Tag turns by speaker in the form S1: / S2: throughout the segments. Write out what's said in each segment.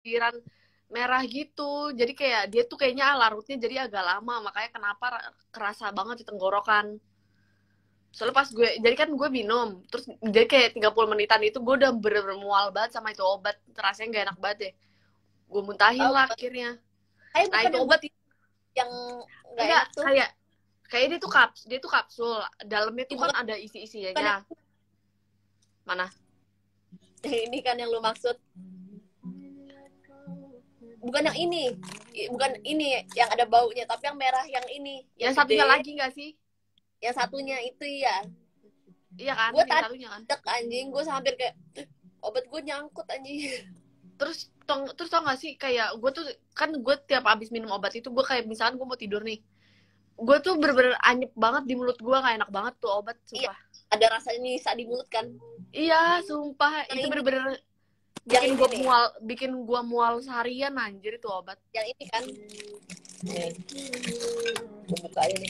S1: pikiran merah gitu. Jadi kayak dia tuh kayaknya larutnya jadi agak lama, makanya kenapa kerasa banget di tenggorokan. Soalnya pas gue, jadi kan gue minum, terus jadi kayak 30 menitan itu gue udah bener-bener mual banget sama itu obat, rasanya gak enak banget deh. Gue muntahin
S2: Tahu.
S1: lah akhirnya.
S2: Kayak
S1: Nah
S2: bukan
S1: itu obat
S2: yang nggak
S1: enggak
S2: enak tuh.
S1: kayak dia tuh kapsul, dalamnya tuh kan
S2: Bukan,
S1: ada
S2: bukan
S1: isi-isinya. Mana?
S2: yang ini kan yang lu maksud. Bukan yang ini. Bukan ini yang ada baunya, tapi yang merah yang ini, yang
S1: Yang satunya
S2: gede.
S1: lagi gak sih?
S2: Yang satunya itu ya.
S1: Iya kan,
S2: Gue
S1: yang
S2: tadi
S1: satunya kan.
S2: anjing, gue hampir kayak obat gue nyangkut anjing.
S1: Terus tau gak sih, kayak gue tuh kan gue tiap abis minum obat itu gue kayak misalkan gue mau tidur nih, gue tuh bener-bener anyep banget di mulut gue, gak enak banget tuh obat,
S2: Iya,
S1: sumpah.
S2: ada rasa nyisa di mulut kan.
S1: Iya, sumpah
S2: Yang
S1: itu
S2: ini,
S1: bener-bener
S2: yang ini nih,
S1: bikin gue mual seharian anjir itu obat.
S2: yang ini kan. Nih, gue buka ini.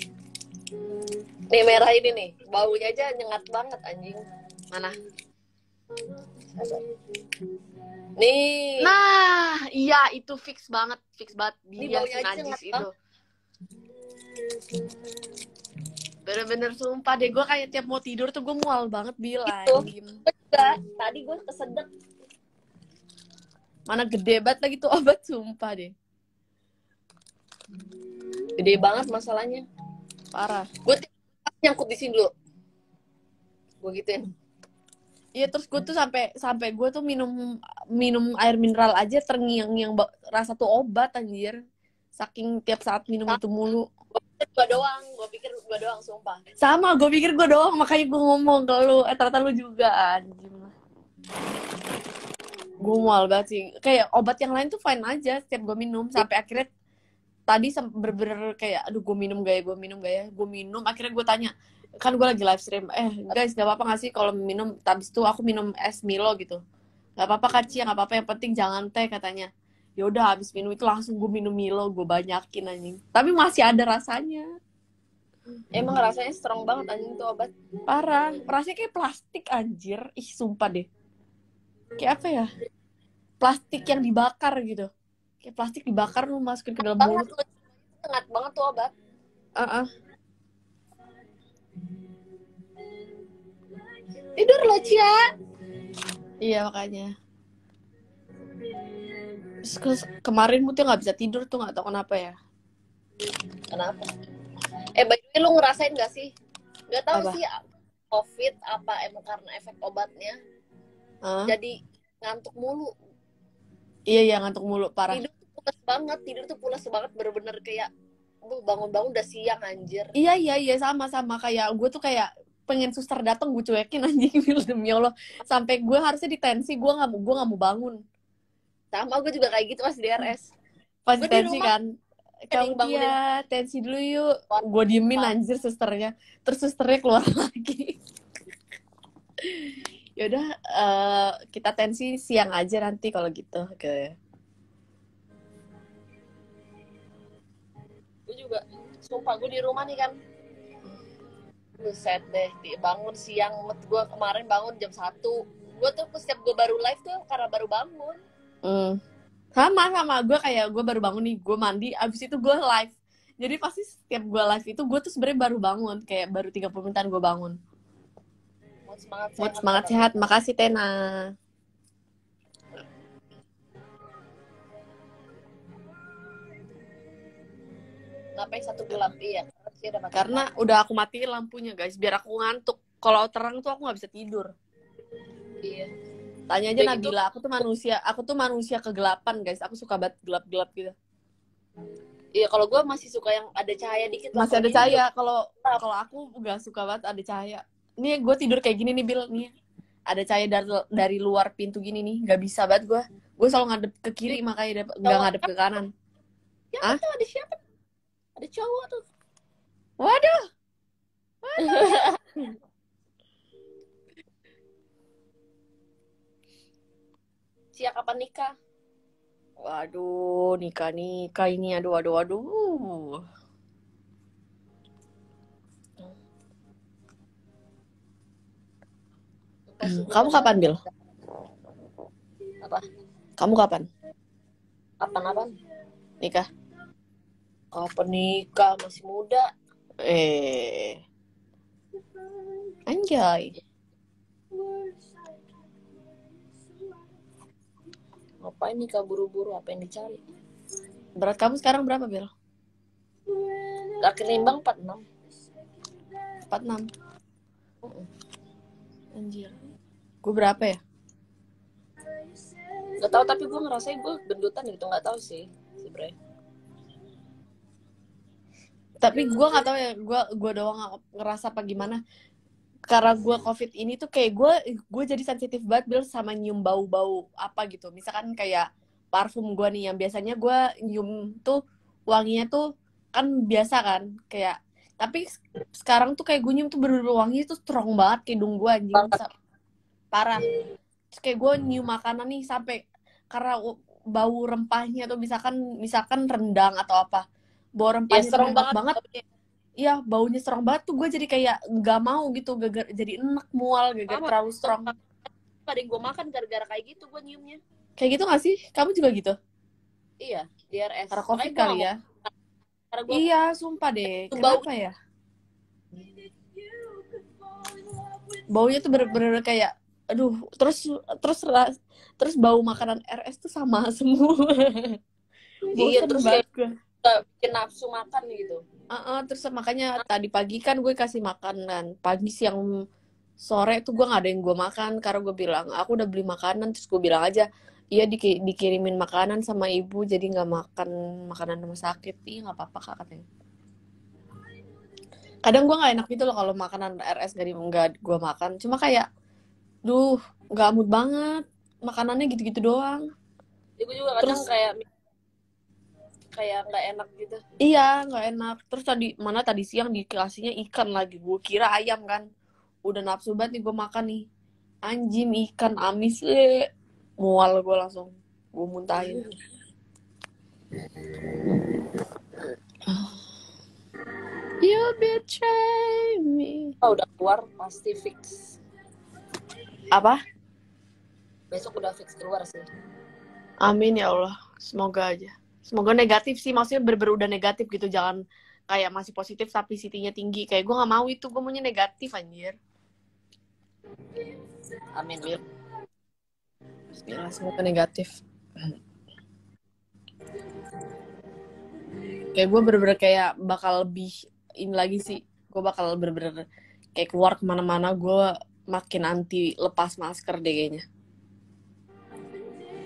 S2: Nih merah ini nih, baunya aja nyengat banget anjing.
S1: Mana?
S2: Nih,
S1: Nah, iya itu fix banget
S2: ini
S1: dia
S2: baunya
S1: si
S2: aja
S1: najis
S2: nyengat
S1: itu.
S2: banget.
S1: Bener-bener sumpah deh, gue kayak tiap mau tidur tuh gue mual banget bil
S2: Itu,
S1: anjing.
S2: enggak, tadi gue kesedek.
S1: Mana gede banget lagi tuh obat, sumpah deh.
S2: Gede banget masalahnya.
S1: Parah.
S2: Gue nyangkut di sini dulu. Gue gituin.
S1: Iya, terus gue tuh sampai gue tuh minum air mineral aja terngiang-ngiang rasa tuh obat anjir. Saking tiap saat minum itu mulu.
S2: Gue pikir gue doang, sumpah.
S1: Sama, gue pikir gue doang, makanya gue ngomong ke lu. Ternyata lu juga anjing. Gue mual banget sih. Kayak obat yang lain tuh fine aja setiap gue minum. Sampai akhirnya tadi bener-bener kayak, aduh gue minum gak ya? Gue minum, akhirnya gue tanya. Kan gue lagi live stream. Guys, gak apa-apa gak sih kalau minum, habis itu aku minum es Milo gitu. Gak apa-apa Kak Cia, gak apa-apa, yang penting jangan teh katanya. Ya udah habis minum itu langsung gue minum Milo, gue banyakin anjing. Tapi masih ada rasanya.
S2: Emang rasanya strong banget anjing tuh obat.
S1: Parah, rasanya kayak plastik anjir. Ih, sumpah deh. Kayak apa ya? Plastik yang dibakar gitu. Kayak plastik dibakar lu masukin ke dalam mulut.
S2: Sangat banget tuh obat.
S1: Uh-uh.
S2: Tidur lo Cia.
S1: Iya makanya. Terus kemarin Mutia nggak bisa tidur tuh, nggak tahu kenapa ya.
S2: Kenapa? By the way, lu ngerasain gak sih? Gak tahu
S1: Apa?
S2: sih COVID apa emang karena efek obatnya. Jadi ngantuk mulu.
S1: Iya ngantuk mulu parah.
S2: Tidur tuh pulas banget, bener-bener kayak bangun-bangun udah siang anjir.
S1: Iya sama kayak gue tuh kayak pengen suster datang gue cuekin anjing demi Allah. Sampai gue harusnya ditensi, gue nggak mau bangun.
S2: Sama gue juga kayak gitu pas di RS.
S1: Pas
S2: Gue di
S1: tensi
S2: rumah
S1: kan, kamu dia tensi dulu yuk. Gue diemin anjir susternya. Terus susternya keluar lagi. Yaudah, kita tensi siang aja nanti kalau gitu. Oke.
S2: Gue juga, sumpah gue di rumah nih kan. Buset deh, bangun siang. Gue kemarin bangun jam 1. Gue tuh setiap gue baru live tuh karena baru bangun.
S1: Sama gue kayak gue baru bangun nih, gue mandi, abis itu gue live. Jadi pasti setiap gue live itu gue tuh sebenarnya baru bangun, kayak baru 30 menitan gue bangun. Semangat sehat. Makasih Tena.
S2: Ngapain satu gelap? Iya,
S1: karena udah aku matiin lampunya guys, biar aku ngantuk. Kalau terang tuh aku nggak bisa tidur.
S2: Iya.
S1: Tanya aja Nabila, aku tuh manusia kegelapan guys, aku suka banget gelap-gelap gitu.
S2: Iya, kalau gue masih suka yang ada cahaya dikit.
S1: Masih ada cahaya. Kalau aku nggak suka banget ada cahaya. Nih gue tidur kayak gini nih Bil, nih ada cahaya dari luar pintu gini nih, nggak bisa banget gue selalu ngadep ke kiri, makanya nggak ngadep ke kanan.
S2: Ya tuh ada siapa? Ada cowok tuh.
S1: Waduh.
S2: Siap kapan nikah?
S1: Waduh, nikah ini, aduh. Kamu kapan, Bil?
S2: Apa?
S1: Kamu kapan?
S2: Apaan?
S1: Nikah.
S2: Kapan nikah? Masih muda.
S1: Anjay.
S2: Ngapain nikah buru-buru? Apa yang dicari?
S1: Berat kamu sekarang berapa, Bel?
S2: Laki nimbang 46.
S1: 46. Anjir. Gue berapa ya?
S2: Gak tau, tapi gue ngerasain gue gendutan gitu. Gak tau sih sebenernya.
S1: Tapi gue nggak tahu ya, gue doang ngerasa apa gimana. Karena gue COVID ini tuh kayak gue jadi sensitif banget Bil sama nyium bau-bau apa gitu. Misalkan kayak parfum gue nih yang biasanya gue nyium tuh wanginya tuh kan biasa kan kayak. Tapi sekarang tuh kayak gue nyium tuh bener-bener wanginya tuh strong banget kayak hidung gue anjing. Parah. Terus kayak gue nyium makanan nih sampai karena bau rempahnya tuh misalkan rendang atau apa. Bau rempahnya tuh enak banget. Iya, baunya strong banget tuh gue jadi kayak nggak mau gitu, jadi enak mual, terlalu strong.
S2: Ada yang gue makan gara-gara kayak gitu gue nyiumnya.
S1: Kayak gitu nggak sih? Kamu juga gitu?
S2: Iya, DRS.
S1: Karena COVID kali ya? Iya, sumpah deh. Kenapa ya? Baunya tuh bener-bener kayak, aduh, terus bau makanan RS tuh sama semua.
S2: Iya, terus kayak bikin nafsu makan gitu.
S1: Terus makanya tadi pagi kan gue kasih makanan, pagi siang sore tuh gue nggak ada yang gue makan karena gue bilang aku udah beli makanan, terus gue bilang aja iya dikirimin makanan sama ibu jadi nggak makan makanan rumah sakit. Iya nggak apa-apa kak katanya. Kadang gue nggak enak gitu loh kalau makanan RS nggak gue makan, cuma kayak nggak mood banget makanannya gitu-gitu doang.
S2: Ya, gue juga kadang kayak nggak enak gitu.
S1: Iya nggak enak. Terus tadi siang dikasihnya ikan lagi, gue kira ayam kan. Udah nafsu banget nih gue makan nih anjing ikan amis mual gue langsung gue muntahin. You betray me.
S2: Udah keluar pasti fix.
S1: Apa?
S2: Besok udah fix keluar sih.
S1: Amin ya Allah, semoga aja. Semoga negatif sih, maksudnya bener-bener udah negatif gitu, jangan kayak masih positif tapi CT-nya tinggi. Kayak gue nggak mau itu, gue maunya negatif anjir.
S2: Amin Bil.
S1: Bismillah, semoga negatif. Kayak gue bener-bener kayak bakal lebih ini lagi sih. Gue bakal bener-bener kayak keluar kemana-mana gue makin anti lepas masker deh kayaknya.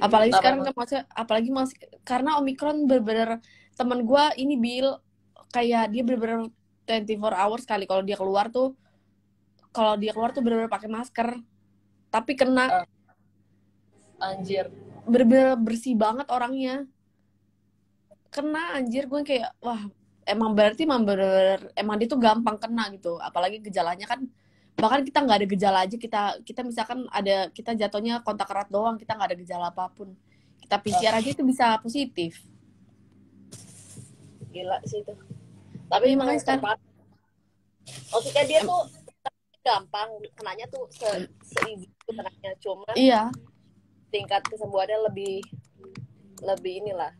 S1: Apalagi sekarang kan maksudnya, apalagi masih karena Omicron bener-bener teman gue ini Bil kayak dia bener-bener 24 hours kali kalau dia keluar tuh bener-bener pakai masker tapi kena.
S2: Anjir.
S1: Bener-bener bersih banget orangnya. Kena anjir, gue kayak wah emang berarti bener-bener emang dia tuh gampang kena gitu. Apalagi gejalanya kan bahkan kita nggak ada gejala aja, kita misalkan kita jatuhnya kontak erat doang, kita nggak ada gejala apapun, kita PCR aja itu bisa positif.
S2: Gila sih itu. Tapi emang sekarang maksudnya dia tuh gampang kenanya tuh se-easy itu kenanya, cuma
S1: iya
S2: tingkat kesembuhannya lebih inilah,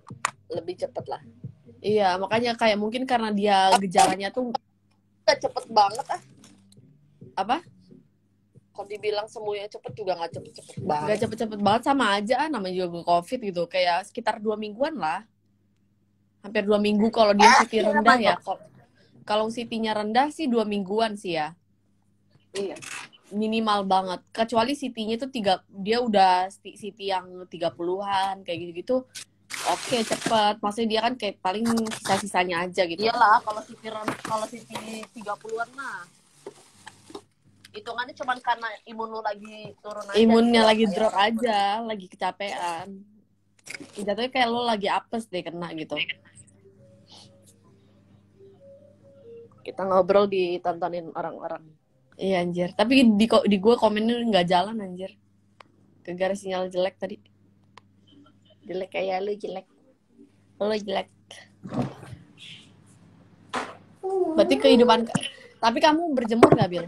S2: lebih cepet lah.
S1: Iya, makanya kayak mungkin karena dia gejalanya tuh
S2: gak cepet banget
S1: apa?
S2: Kalau dibilang sembuhnya cepet juga gak cepet-cepet banget.
S1: Gak cepet-cepet banget, sama aja namanya juga COVID gitu. Kayak sekitar 2 mingguan lah. Hampir 2 minggu kalau dia CT rendah ya. Kalau CT-nya rendah sih 2 mingguan sih ya.
S2: Iya.
S1: Minimal banget. Kecuali CT-nya tuh dia udah CT yang 30-an kayak gitu-gitu. Oke, cepet. Maksudnya dia kan kayak paling sisa-sisanya aja gitu.
S2: Iyalah, kalau CT 30-an mah hitungannya cuma karena imun lu lagi turun aja.
S1: Imunnya lagi drop aja, lagi kecapean. Jatuhnya kayak lo lagi apes deh kena gitu.
S2: Kita ngobrol ditontonin orang-orang.
S1: Iya anjir. Tapi di gue komennya nggak jalan anjir. Gara-gara sinyal jelek tadi.
S2: Jelek kayak lu jelek.
S1: Lo jelek. Berarti kehidupan. Tapi kamu berjemur nggak Bil?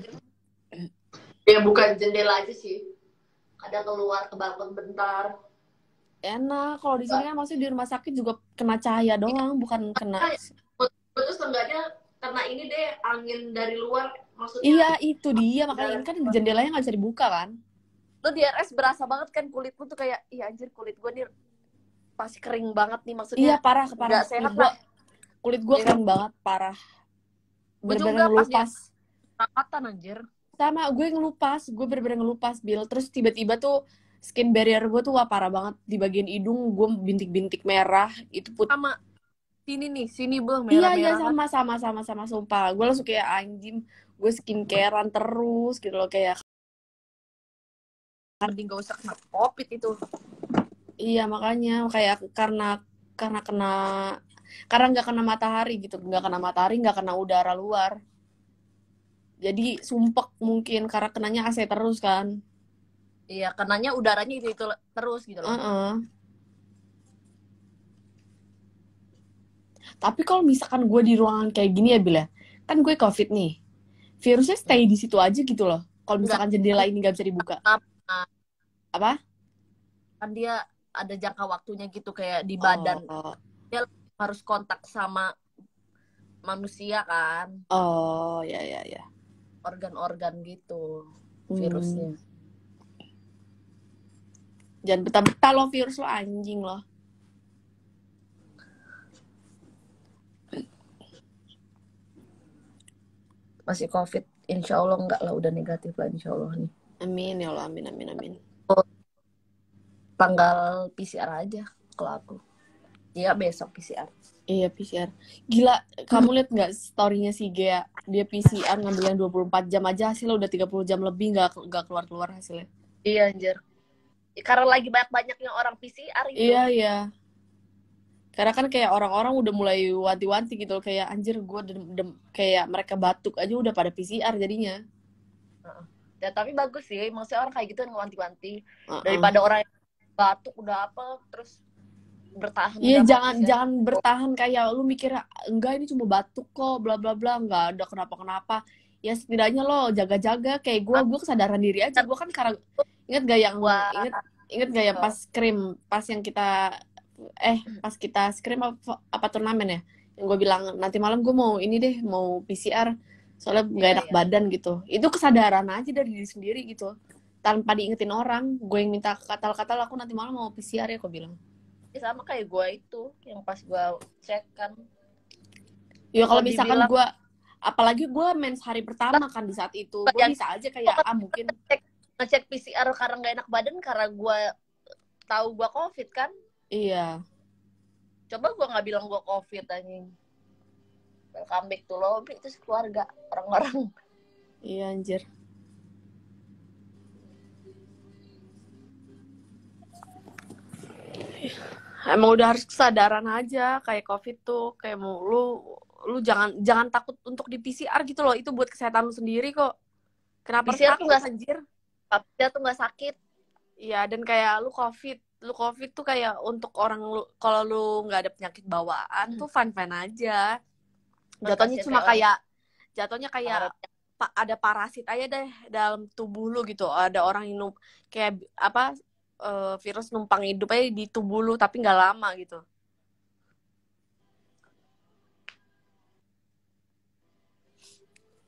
S2: Ya bukan jendela aja sih. Ada keluar ke balkon bentar.
S1: Enak. Kalau di sini kan maksudnya di rumah sakit juga kena cahaya doang, bukan kena.
S2: Terus enggaknya karena ini deh angin dari luar, maksudnya
S1: Iya, itu dia. Makanya ini kan jendelanya nggak bisa dibuka kan.
S2: lu di RS berasa banget kan kulit lu tuh kayak, iya anjir kulit gue nih pasti kering banget nih, maksudnya
S1: Iya, parah.
S2: nggak sehat lah.
S1: Kulit gue
S2: Iya kan?
S1: kering banget, parah.
S2: Gue
S1: Bener-bener
S2: juga pas dia
S1: ngelupas.
S2: perawatan anjir.
S1: Sama gue ngelupas, gue bener-bener ngelupas, Bil. Terus tiba-tiba tuh skin barrier gue tuh wah parah banget. Di bagian hidung gue bintik-bintik merah. Itu
S2: Sama sini nih, sini bel
S1: Iya, iya,
S2: merah-merah kan.
S1: sama, sumpah. Gue langsung kayak anjing, gue skincarean terus gitu loh. Kayak,
S2: Mending gak usah kena COVID itu.
S1: iya makanya. Kayak karena nggak kena matahari gitu. Nggak kena matahari, nggak kena udara luar. Jadi sumpek mungkin, karena kenanya AC terus kan.
S2: Iya, kenanya udaranya itu terus gitu loh.
S1: Tapi kalau misalkan gue di ruangan kayak gini ya, Bil ya, kan gue COVID nih. Virusnya stay di situ aja gitu loh. Kalau misalkan jendela ini nggak bisa dibuka. Apa?
S2: Kan dia ada jangka waktunya gitu kayak di badan. Dia harus kontak sama manusia kan.
S1: Oh, ya.
S2: Organ-organ gitu virusnya.
S1: Jangan betah-betah lo virus lo, anjing lo.
S2: Masih COVID, insya Allah enggak lah, udah negatif lah insya Allah nih.
S1: Amin ya Allah, amin.
S2: Tanggal PCR aja kalau aku. Iya besok PCR.
S1: Iya PCR. Gila, kamu lihat nggak story-nya si Gea? Dia PCR ngambilnya 24 jam aja, hasilnya udah 30 jam lebih nggak keluar hasilnya.
S2: Iya anjir. Karena lagi banyak-banyaknya orang PCR gitu.
S1: Iya. Karena kan kayak orang-orang udah mulai wanti-wanti gitu, kayak anjir gue kayak mereka batuk aja udah pada PCR jadinya.
S2: Ya, tapi bagus sih, maksudnya orang kayak gitu ngewanti-wanti daripada orang yang batuk udah apa terus bertahan.
S1: Iya, jangan bertahan kayak lu mikir enggak ini cuma batuk kok bla bla bla, enggak ada kenapa-kenapa. Ya setidaknya lo jaga-jaga kayak gue kesadaran diri aja. Gue kan karena inget gak yang pas yang kita pas kita scrim apa turnamen ya, yang gue bilang nanti malam gue mau ini deh, mau PCR soalnya nggak enak badan gitu. Itu kesadaran aja dari diri sendiri gitu, tanpa diingetin orang. Gue yang minta katal aku nanti malam mau PCR ya, kok bilang.
S2: Sama kayak gue itu yang pas gue cek kan.
S1: Ya kalau misalkan gue, apalagi gue mens hari pertama kan di saat itu, gue bisa aja kayak mungkin
S2: ngecek PCR karena nggak enak badan karena gue tahu gue COVID kan.
S1: Iya.
S2: Coba gue nggak bilang gue COVID anjing. Welcome back to lobby itu keluarga orang-orang.
S1: Iya anjir. Emang udah harus kesadaran aja kayak COVID tuh, kayak mau lu jangan takut untuk di PCR gitu loh, itu buat kesehatan lu sendiri kok. Kenapa
S2: PCR tuh nggak
S1: anjir?
S2: PCR tuh nggak sakit.
S1: Iya, dan kayak lu COVID tuh kayak untuk orang lu, kalau lu nggak ada penyakit bawaan tuh fine aja. Jatuhnya kayak ada parasit aja deh dalam tubuh lu gitu. Ada orang yang kayak apa virus numpang hidup aja di tubuh lu tapi nggak lama gitu.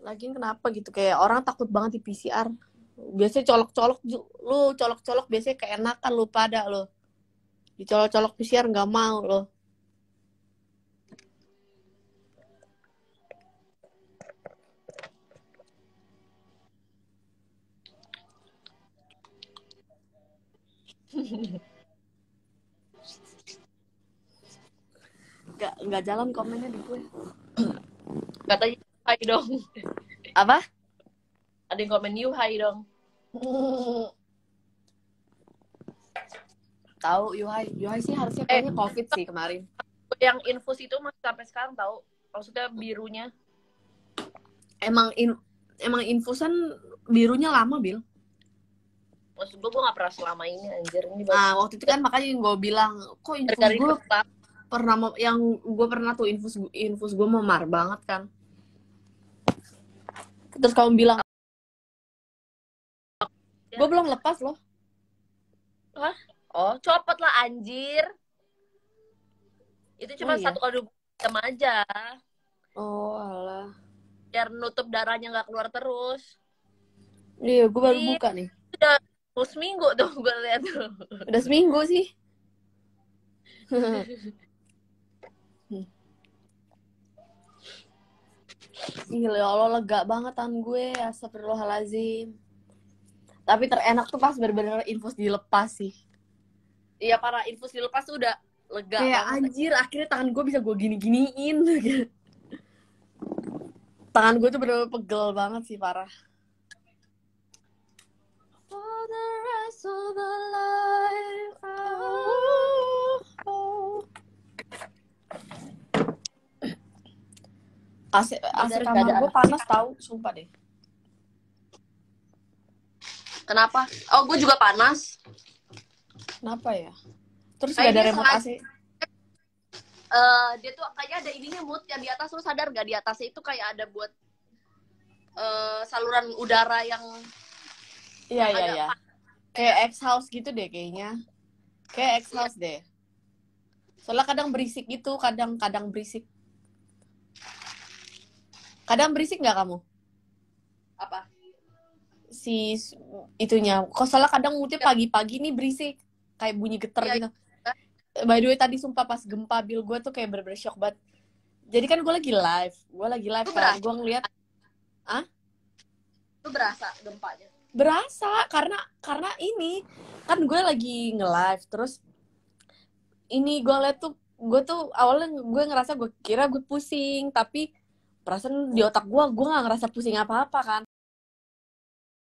S1: Lagian kenapa gitu, kayak orang takut banget di PCR. Biasanya colok-colok biasanya keenakan lu pada lo. Dicolok-colok PCR nggak mau lo. Nggak jalan komennya di gue.
S2: Katanya hai dong.
S1: Apa?
S2: Ada yang komen you hai dong.
S1: Tahu Yuhai sih harusnya kayaknya COVID sih kemarin.
S2: Yang infus itu masih sampai sekarang tahu. Maksudnya birunya.
S1: Emang infusan birunya lama, Bil.
S2: Maksud gue gak pernah selama ini anjir.
S1: Nah, waktu itu kan makanya yang gue bilang, kok infus gue pernah tuh infus gue memar banget kan. Terus kamu bilang, gue belum lepas loh.
S2: Hah? Oh, copot lah anjir. Itu cuma
S1: Oh iya.
S2: 1 kali 2 jam aja.
S1: Oh alah.
S2: Biar nutup darahnya nggak keluar terus.
S1: Iya, gue baru
S2: Ih,
S1: buka nih.
S2: udah seminggu tuh gue lihat tuh.
S1: Udah seminggu sih. Gila, ya Allah, lega banget tangan gue. Astagfirullahaladzim. Tapi terenak tuh pas bener-bener infus dilepas sih.
S2: Iya, para infus dilepas tuh udah lega
S1: Kayak
S2: banget.
S1: anjir, akhirnya tangan gue bisa gue gini-giniin. Tangan gue tuh bener-bener pegel banget sih, parah. For the rest of the life, AC kamar gue panas tahu, sumpah deh.
S2: Kenapa? Oh, gue juga panas.
S1: Kenapa ya? Terus gak ada remote AC?
S2: Dia tuh kayaknya ada ininya mood yang di atas, lu sadar gak? Di atasnya itu kayak ada buat saluran udara yang
S1: Iya. Kayak exhaust gitu deh kayaknya. Kayak exhaust deh. Soalnya kadang berisik gitu, kadang berisik. Kadang berisik nggak kamu?
S2: apa?
S1: Si itunya. Kok soalnya kadang moodnya pagi-pagi nih berisik. Kayak bunyi getar gitu. By the way, tadi sumpah pas gempa bil gue tuh kayak bener-bener shock banget. Jadi kan gue lagi live. Kan. Gue ngeliat.
S2: Lu berasa gempanya?
S1: Berasa, karena ini. Kan gue lagi nge-live. Terus ini gue liat tuh. Gue tuh awalnya gue ngerasa gue kira gue pusing. Tapi perasaan di otak gue gak ngerasa pusing apa-apa kan.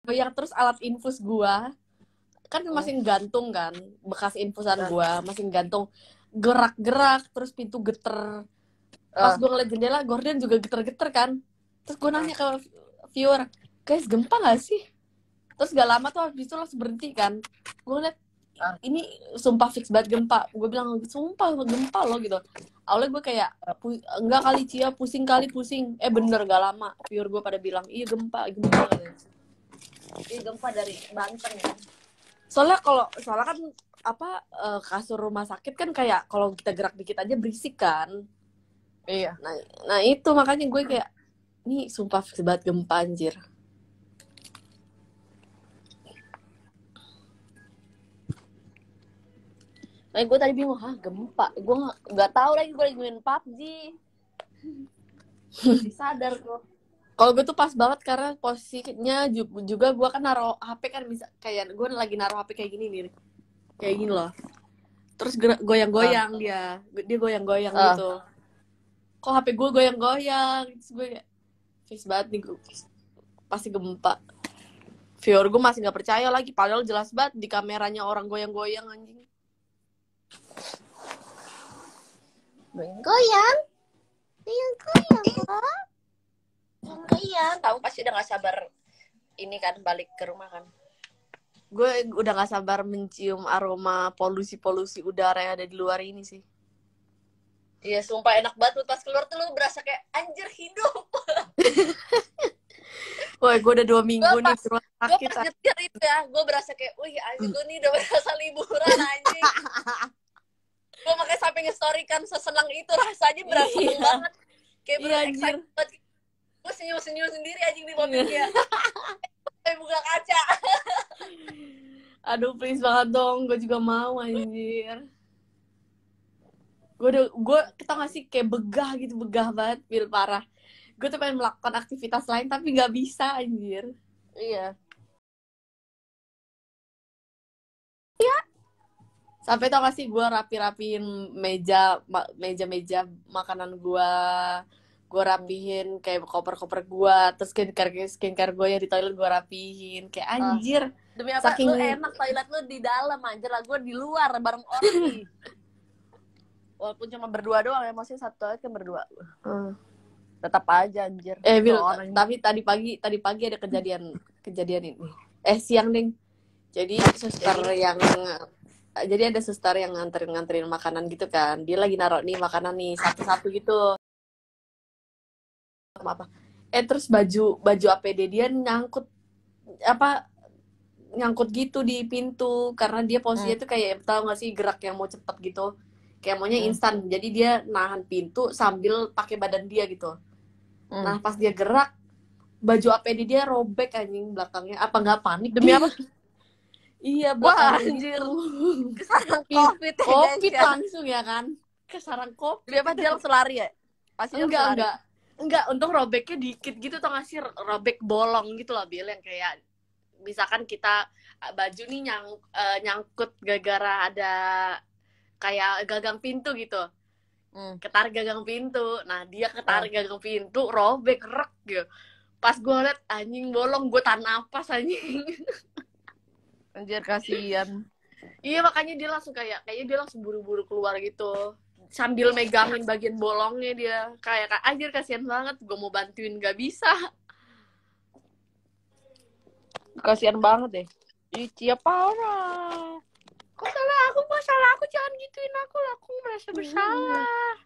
S1: Yang terus alat infus gue kan masih gantung kan, bekas infusan gue masih gantung, gerak-gerak, terus pintu geter. Pas gue ngeliat jendela, gorden juga geter-geter kan. Terus gue nanya ke viewer, guys gempa gak sih? Terus gak lama tuh habis itu langsung berhenti kan. Gue ngeliat ini sumpah fix banget gempa. Gue bilang sumpah gempa loh gitu. Awalnya gue kayak enggak kali Cia, pusing. Bener gak lama viewer gue pada bilang iya gempa.
S2: Ini gempa dari Banten ya.
S1: Soalnya kan kasur rumah sakit kan kayak kalau kita gerak dikit aja berisik kan.
S2: Iya.
S1: Nah itu makanya gue kayak ini sumpah fix banget gempa anjir.
S2: Nah, gue tadi bingung, gempa. Gue nggak tahu lagi, gue lagi main PUBG. Sadar kok.
S1: Kalau gue tuh pas banget karena posisinya juga gue kan naruh HP kan bisa kayak gue lagi naruh HP kayak gini nih. Kayak gini loh. Terus goyang-goyang dia goyang-goyang gitu. Kok HP gue goyang-goyang? Terus gue kayak fix banget nih gue. Pasti gempa. Viewer gue masih nggak percaya lagi, padahal jelas banget di kameranya orang goyang-goyang anjing.
S2: Goyang. Kamu pasti udah gak sabar ini kan balik ke rumah kan.
S1: Gue udah gak sabar mencium aroma polusi udara yang ada di luar ini sih.
S2: Iya sumpah enak banget, pas keluar tuh lu berasa kayak anjir hidup.
S1: Woi, gue udah 2 minggu nih di rumah sakit.
S2: Gue pas nyetir itu ya, gue berasa kayak wih anjir gue nih udah berasa liburan anjing. Gue makanya sampai nge-story kan, sesenang itu rasanya, berasa seneng banget. Kayak bener-excited banget. Gue senyum-senyum sendiri anjing di mobil dia. Sampai buka kaca.
S1: Aduh please banget dong, gue juga mau anjir. Gue kita ngasih kayak begah banget, feel parah. Gue tuh pengen melakukan aktivitas lain tapi gak bisa anjir.
S2: Iya.
S1: Sampai tau gak sih gue rapi-rapiin meja makanan gue rapihin kayak koper-koper gue, terus skincare gue ya di toilet gue rapihin kayak anjir.
S2: Demi apa? Saking... lu enak toilet lu di dalam anjir lah, gue di luar bareng orang. Walaupun cuma berdua doang ya, maksudnya satu toilet kan berdua. Tetap aja anjir.
S1: Tapi tadi pagi ada kejadian ini. Siang ding. Jadi ada suster yang nganterin makanan gitu kan. Dia lagi naruh nih makanan nih satu-satu gitu. Terus baju APD dia nyangkut nyangkut gitu di pintu karena dia posisinya tuh kayak tau gak sih gerak yang mau cepet gitu, kayak maunya instan. Jadi dia nahan pintu sambil pakai badan dia gitu. Nah pas dia gerak, baju APD dia robek anjing belakangnya. Apa nggak panik?
S2: Demi apa?
S1: Iya
S2: Wah,
S1: belakangnya
S2: anjir.
S1: gitu.
S2: Kesarang COVID ya,
S1: COVID
S2: guys, ya.
S1: langsung ya kan, kesarang COVID.
S2: Demi apa, dia langsung lari ya? Pasti dia langsung lari.
S1: Enggak, untung robeknya dikit gitu tau gak sih, robek bolong gitu lah Bil, yang kayak misalkan kita baju nih nyangkut gara-gara ada kayak gagang pintu gitu, ketarik gagang pintu. Nah dia ketarik gagang pintu, robek rek gitu. Pas gue liat anjing bolong, gue tahan napas anjing.
S2: Anjir, kasihan.
S1: Iya makanya dia langsung kayaknya dia langsung buru-buru keluar gitu sambil megangin bagian bolongnya. Dia kayak anjir kasihan banget, gue mau bantuin gak bisa.
S2: Kasihan banget deh. Cia parah.
S1: Kok salah aku, jangan gituin aku lah, aku merasa bersalah.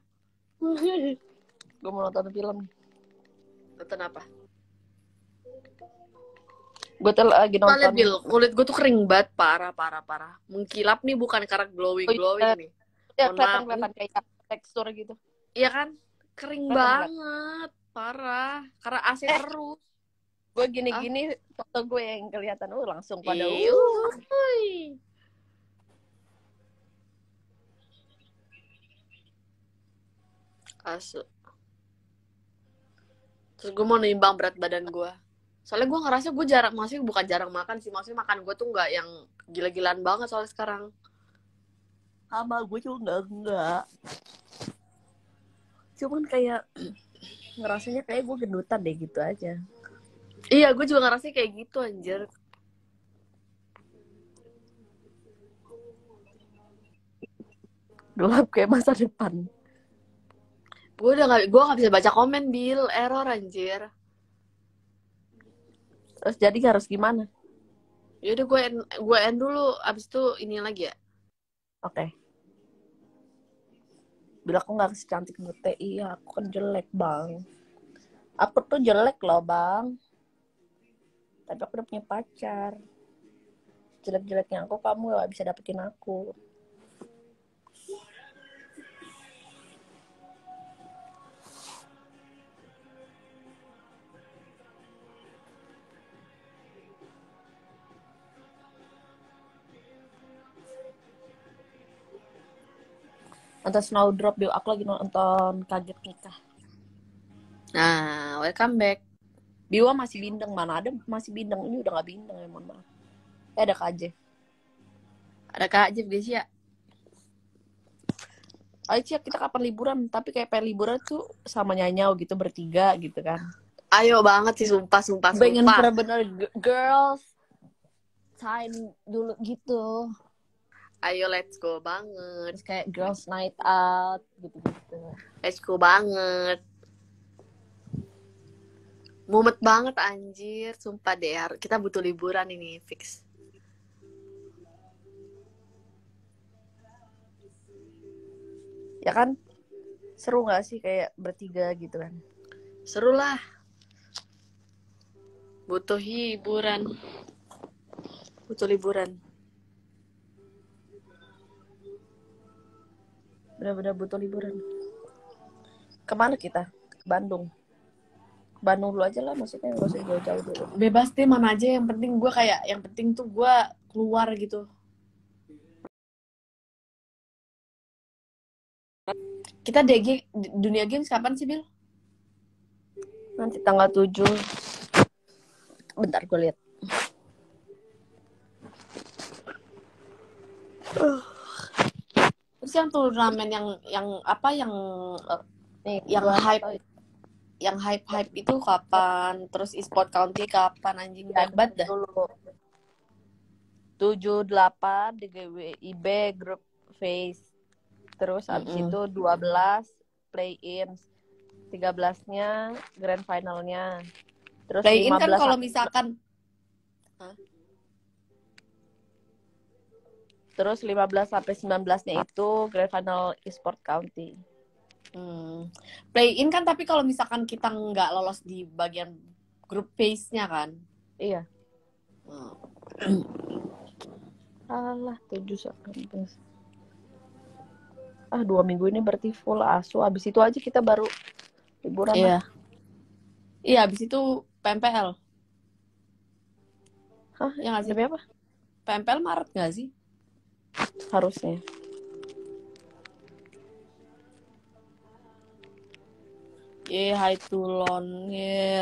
S2: Gue mau nonton film.
S1: Nonton apa?
S2: Gue tuh lagi nonton.
S1: Bil, kulit gue tuh kering banget, parah. Mengkilap nih, bukan karena glowing nih.
S2: Ya, kelihatan kayak tekstur gitu.
S1: Iya kan? Kering banget, parah. Karena AC terus.
S2: Gue gini-gini, foto gue yang kelihatan langsung pada
S1: Asu. Terus gue mau nimbang berat badan gue. Soalnya gue ngerasa gue bukan jarang makan sih. Maksudnya makan gue tuh nggak yang gila-gilaan banget soalnya sekarang.
S2: Sama gue juga enggak.
S1: Cuman kayak
S2: ngerasanya kayak gue gendutan deh gitu aja.
S1: Iya, gue juga ngerasanya kayak gitu anjir.
S2: Gelap kayak masa depan.
S1: Gue nggak bisa baca komen, Bil, error anjir.
S2: Terus jadi harus gimana?
S1: Yaudah gue end dulu, abis itu ini lagi ya.
S2: Oke. Bila aku nggak secantik Mute, iya aku kan jelek bang. Aku tuh jelek loh bang. Tapi aku udah punya pacar. Jelek-jeleknya aku, kamu gak bisa dapetin aku. Nonton Snowdrop, Bil. Aku lagi nonton Kaget Nikah.
S1: Nah, welcome back.
S2: Biwa masih bindeng, mana ada masih bindeng. Ini udah gak bindeng ya, mohon maaf. Ada Kak Ajef.
S1: Ada Kak Ajef guys ya.
S2: Ayo Cia, kita kapan liburan? Tapi kayak pengen liburan tuh sama Nyanyau gitu, bertiga gitu kan.
S1: Ayo banget sih, sumpah.
S2: Pengen bener-bener girls time dulu gitu.
S1: Ayo let's go banget.
S2: Terus kayak girls night out gitu-gitu.
S1: Let's go banget. Mumet banget anjir, sumpah deh. Kita butuh liburan ini, fix.
S2: Ya kan? Seru gak sih kayak bertiga gitu kan?
S1: Seru lah. Butuh hiburan. Butuh liburan.
S2: Benar-benar butuh liburan. Kemana kita? Ke Bandung. Bandung dulu aja lah, maksudnya gak usah jauh-jauh dulu.
S1: Bebas deh, mana aja. Yang penting tuh gue keluar gitu. Kita DG Dunia Games kapan sih, Bil?
S2: Nanti tanggal 7. Bentar gue lihat.
S1: Terus yang turnamen yang hype itu kapan? Terus e-sport county kapan anjing? Banget dah.
S2: 7-8 di GWIB group phase. Terus abis itu 12 play-in, 13-nya grand finalnya. Terus
S1: play-in kan kalau misalkan
S2: terus 15 sampai 19-nya itu grand final e-sport county.
S1: Play-in kan, tapi kalau misalkan kita nggak lolos di bagian group phase-nya kan?
S2: Iya.
S3: Alah 7 sampai 2 minggu ini berarti full asu. Abis itu aja kita baru liburan.
S1: Iya. Iya, abis itu PMPL.
S3: Hah?
S1: Ya nggak sih?
S3: Demi apa?
S1: PMPL Maret nggak sih?
S3: Harusnya.
S1: Hai Tulon.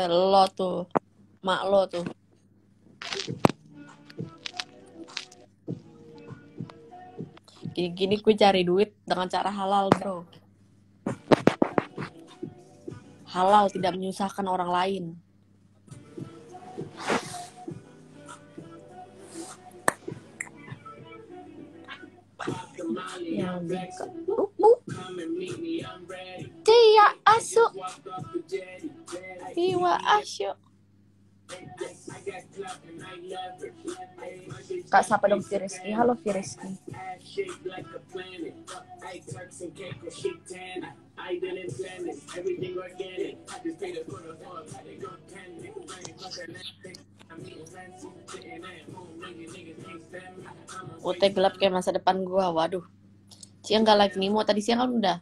S1: Lo tuh. Mak lo tuh. Gini-gini gue cari duit dengan cara halal, bro. Halal, tidak menyusahkan orang lain.
S3: Yang bisa.
S1: Tia asu. Tiwa asu.
S3: Kak sapa dong Firiski. Halo Firiski.
S1: Ute gelap kayak masa depan gua. Waduh. Siang gak like Nemo. Tadi siang kan udah.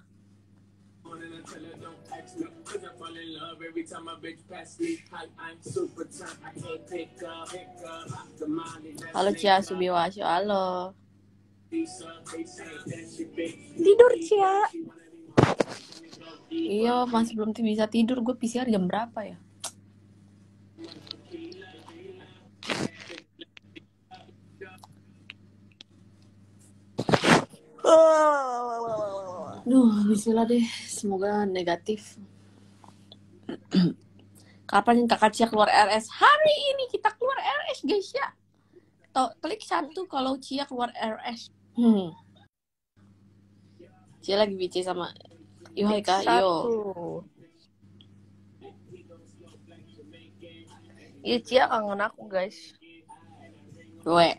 S1: Halo Cia Subiwasyo. Halo.
S3: Tidur Cia.
S1: Iya, masih belum bisa tidur. Gue PCR jam berapa ya? Bismillah deh. Semoga negatif. Kapan kakak Cia keluar RS? Hari ini kita keluar RS, guys ya. Klik 1 kalau Cia keluar RS. Cia lagi bicara sama Hai Kak, yo.
S3: Iya Cia kangen aku guys.
S1: Gue.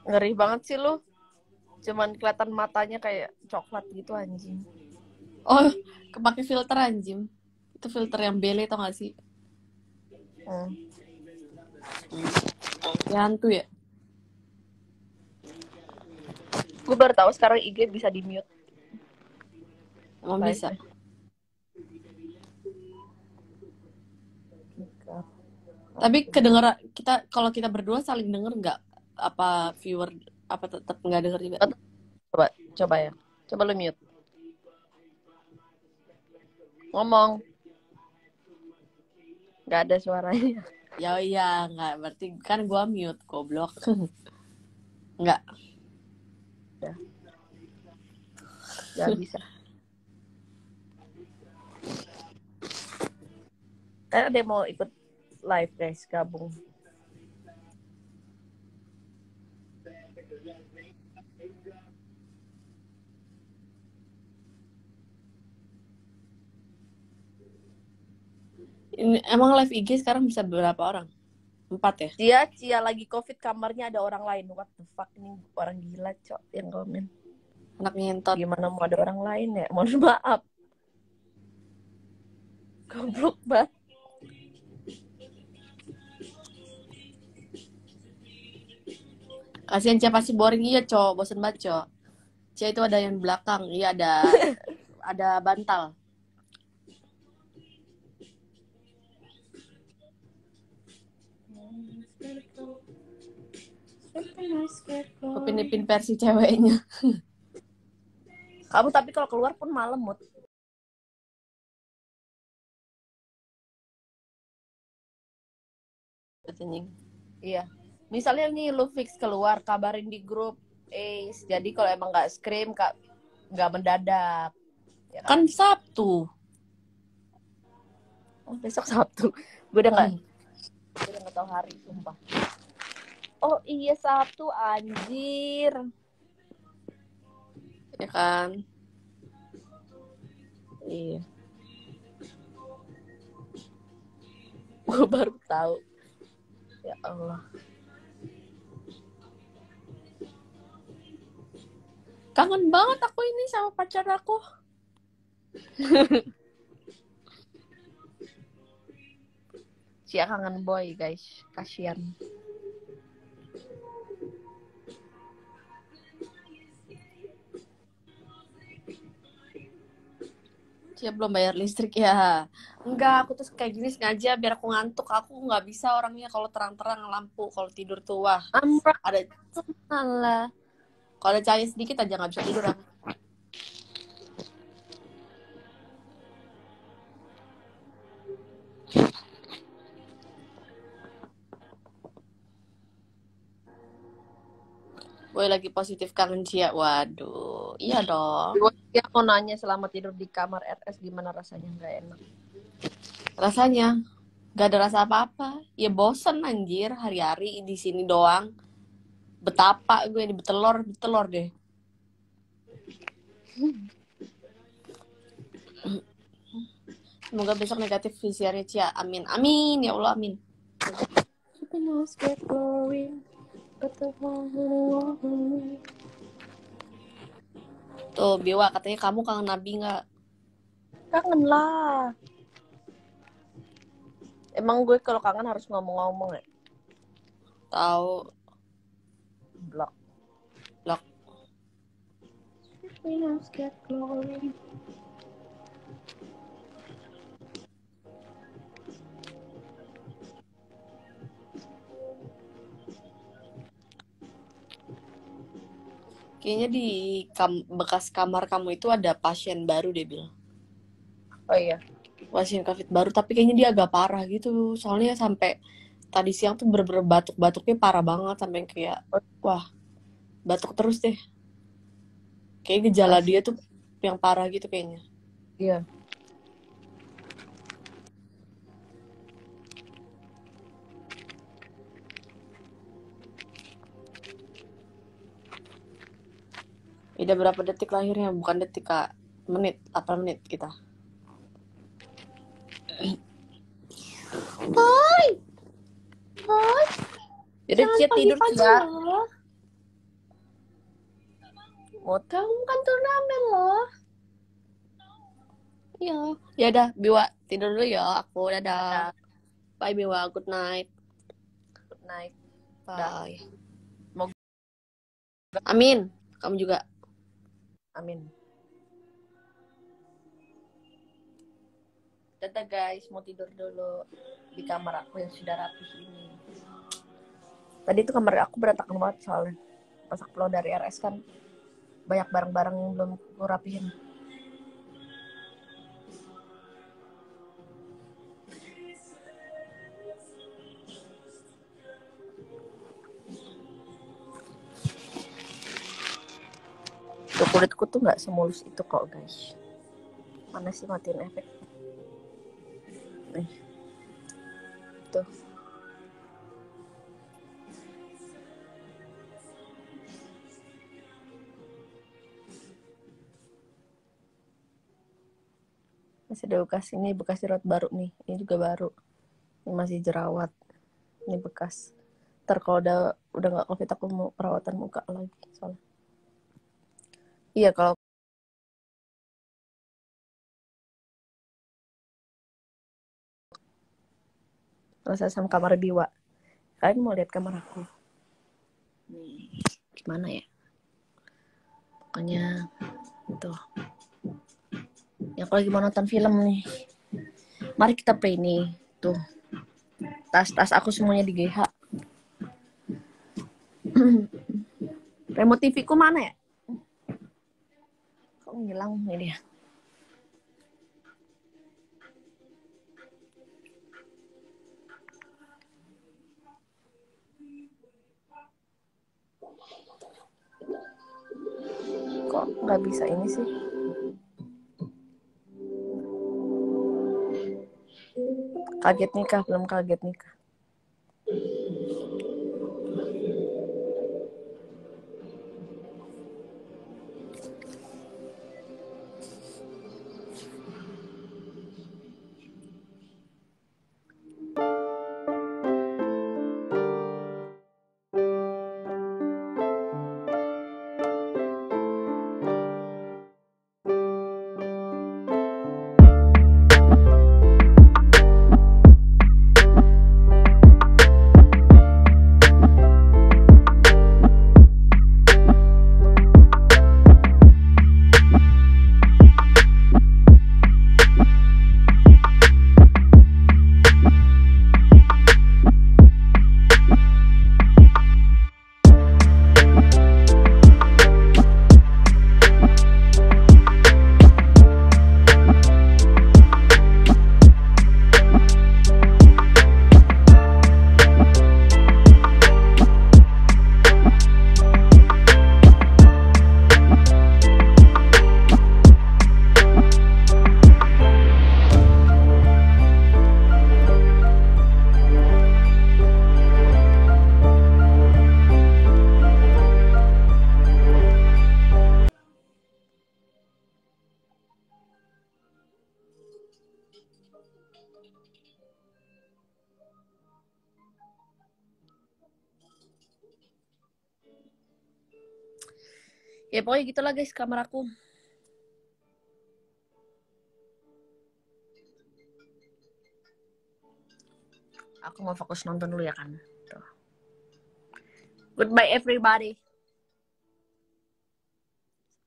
S3: Ngeri banget sih lu. Cuman kelihatan matanya kayak coklat gitu anjing.
S1: Oh, kepake filter anjing. Itu filter yang bele tau gak sih? Ya hantu ya?
S3: Gue baru tahu sekarang IG bisa di mute.
S1: Emang bisa? Tapi kedengeran kita kalau kita berdua saling denger nggak? Apa viewer apa tetap nggak denger juga?
S3: Coba ya. Coba lu mute. Ngomong. Nggak ada suaranya.
S1: Ya iya nggak. Berarti kan gua mute goblok. Nggak.
S3: Nggak bisa. Ada yang mau ikut live guys, gabung.
S1: Ini, emang live IG sekarang bisa berapa orang? 4 ya?
S3: Cia lagi COVID, kamarnya ada orang lain. What the fuck, ini orang gila cok yang komen.
S1: Anak ngentot.
S3: Gimana mau ada orang lain ya? Mohon maaf. Goblok banget.
S1: Kasihan Cia pasti boring. Iya cok, bosen banget cok. Cia itu ada yang belakang. Iya ada bantal. Upin versi ceweknya.
S3: Kamu tapi kalau keluar pun malam mood. Iya. Misalnya nih lu fix keluar, kabarin di grup Ace. Jadi kalau emang nggak scream, nggak mendadak.
S1: Ya kan Sabtu.
S3: Oh, besok Sabtu. Gue udah nggak tahu hari, sumpah. Oh iya Sabtu, anjir.
S1: Ya kan.
S3: Iya. Gue baru tahu. Ya Allah.
S1: Kangen banget aku ini sama pacar aku.
S3: Cia kangen boy guys, kasihan.
S1: Cia belum bayar listrik ya. Enggak, aku tuh kayak gini sengaja biar aku ngantuk. Aku nggak bisa orangnya kalau terang-terang lampu. Kalau tidur tuh wah ada
S3: Malah.
S1: kalau ada cahaya sedikit aja nggak bisa tidur aku. Boy lagi positif kangen Cia. Waduh, iya dong.
S3: Dia mau nanya selama tidur di kamar RS gimana rasanya, nggak enak.
S1: Rasanya gak ada rasa apa-apa. Ya bosen anjir hari-hari di sini doang. Betapa gue ini betelor deh. Semoga besok negatif PCR-nya Cia. Amin. Amin ya Allah, amin. Tuh, Biwa katanya kamu kangen Nabi nggak?
S3: Kangen lah. Emang gue kalau kangen harus ngomong-ngomong ya?
S1: Tahu.
S3: Blok.
S1: Kayaknya di bekas kamar kamu itu ada pasien baru deh, Bil.
S3: Oh iya.
S1: Pasien COVID baru, tapi kayaknya dia agak parah gitu. Soalnya sampai tadi siang tuh bener-bener batuk-batuknya parah banget. Sampai kayak, wah, batuk terus deh. Kayak gejala dia tuh yang parah gitu kayaknya.
S3: Iya.
S1: Beda berapa detik lahirnya? Bukan detik, Kak. Menit, 8 menit kita. Boy!
S3: Jadi Cia tidur ya.
S1: Kamu kan turnamen loh. Iya. Ya udah, Biwa tidur dulu ya. Aku dadah. Bye Biwa, good night.
S3: Good night.
S1: Bye. Amin. Kamu juga.
S3: Amin. Dadah guys, mau tidur dulu di kamar aku yang sudah rapih ini. Tadi tuh kamar aku berantakan banget soalnya. Pas aku pulang dari RS kan banyak barang-barang yang belum aku rapihin. Tuh, kulitku tuh nggak semulus itu kok guys. Mana sih matiin efek? Nih. Tuh. Masih ada bekas ini, bekas jerawat baru nih. Ini juga baru. Ini masih jerawat. Ini bekas. Ntar kalau udah nggak COVID aku mau perawatan muka lagi soalnya. Iya kalau saya sama kamar Biwa. Kalian mau lihat kamar aku? Nih, gimana ya? Pokoknya tuh. Ya aku lagi mau nonton film nih. Mari kita play nih. Tuh. Tas-tas aku semuanya di GH. Remote TV ku mana ya? Kok ngilang ini dia? Kok nggak bisa ini sih? Kaget nikah, belum kaget nikah.
S1: Ya pokoknya gitulah guys kamar aku. Aku mau fokus nonton dulu ya kan. Tuh. Goodbye everybody.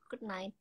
S1: Good night.